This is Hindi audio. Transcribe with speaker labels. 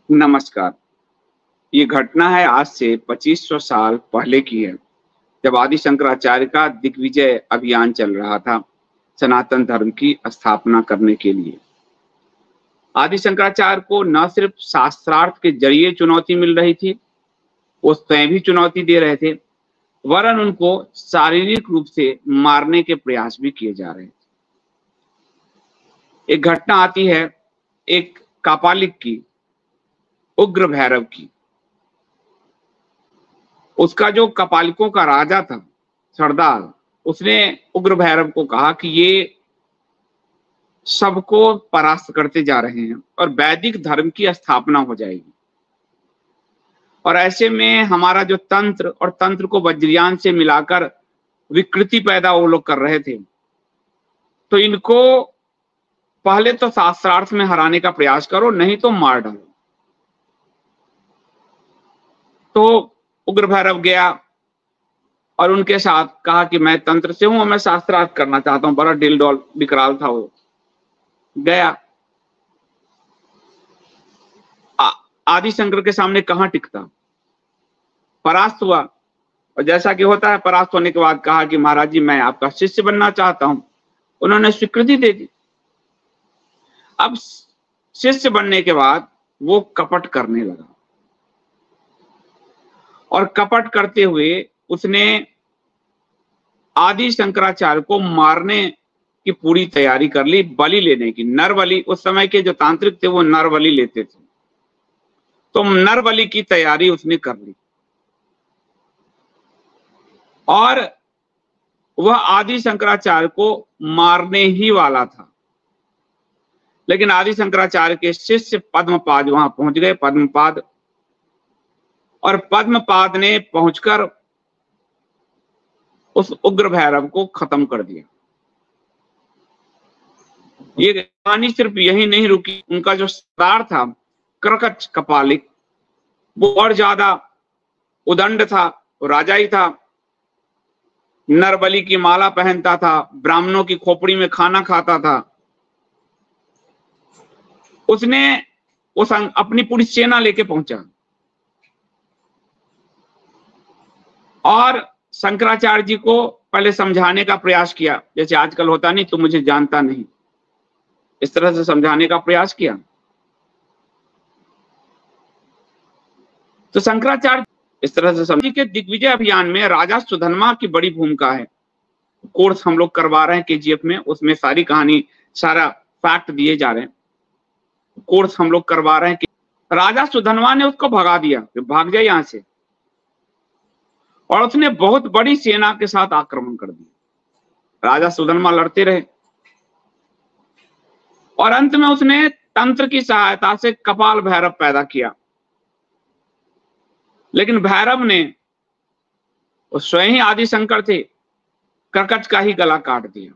Speaker 1: नमस्कार। ये घटना है आज से 2500 साल पहले की है, जब आदि शंकराचार्य का दिग्विजय अभियान चल रहा था, सनातन धर्म की स्थापना करने के लिए। आदि शंकराचार्य को न सिर्फ शास्त्रार्थ के जरिए चुनौती मिल रही थी, वो स्वयं भी चुनौती दे रहे थे, वरन उनको शारीरिक रूप से मारने के प्रयास भी किए जा रहे थे। एक घटना आती है एक कापालिक की, उग्र भैरव की। उसका जो कपालिकों का राजा था, सरदार, उसने उग्र भैरव को कहा कि ये सबको परास्त करते जा रहे हैं और वैदिक धर्म की स्थापना हो जाएगी। और ऐसे में हमारा जो तंत्र और तंत्र को वज्रयान से मिलाकर विकृति पैदा वो लोग कर रहे थे, तो इनको पहले तो शास्त्रार्थ में हराने का प्रयास करो, नहीं तो मार डालो। तो उग्र भैरव गया और उनके साथ कहा कि मैं तंत्र से हूं और मैं शास्त्रार्थ करना चाहता हूं। बड़ा डिलडॉल विकराल था वो। गया, आदि शंकर के सामने कहां टिकता, परास्त हुआ। और जैसा कि होता है, परास्त होने के बाद कहा कि महाराज जी, मैं आपका शिष्य बनना चाहता हूं। उन्होंने स्वीकृति दे दी। अब शिष्य बनने के बाद वो कपट करने लगा और कपट करते हुए उसने आदि शंकराचार्य को मारने की पूरी तैयारी कर ली, बलि लेने की, नर बलि। उस समय के जो तांत्रिक थे वो नर बलि लेते थे, तो नर बलि की तैयारी उसने कर ली। और वह आदि शंकराचार्य को मारने ही वाला था, लेकिन आदि शंकराचार्य के शिष्य पद्मपाद वहां पहुंच गए, पद्मपाद। और पद्मपाद ने पहुंचकर उस उग्र भैरव को खत्म कर दिया। ये कहानी सिर्फ यही नहीं रुकी। उनका जो सरदार था करकच कपालिक, वो और ज्यादा उदंड था, वो राजा ही था। नरबली की माला पहनता था, ब्राह्मणों की खोपड़ी में खाना खाता था। उसने अपनी पूरी सेना लेके पहुंचा और शंकराचार्य जी को पहले समझाने का प्रयास किया, जैसे आजकल होता नहीं, तू मुझे जानता नहीं, इस तरह से समझाने का प्रयास किया। तो शंकराचार्य इस तरह से समझी कि दिग्विजय अभियान में राजा सुधन्मा की बड़ी भूमिका है। कोर्स हम लोग करवा रहे हैं केजीएफ में, उसमें सारी कहानी, सारा फैक्ट दिए जा रहे हैं। कोर्स हम लोग करवा रहे हैं कि राजा सुधन्मा ने उसको भगा दिया कि भाग जाए यहां से, और उसने बहुत बड़ी सेना के साथ आक्रमण कर दिया। राजा सुधन्मा लड़ते रहे और अंत में उसने तंत्र की सहायता से कपाल भैरव पैदा किया। लेकिन भैरव ने, वो स्वयं ही आदि शंकर थे, करकच का ही गला काट दिया।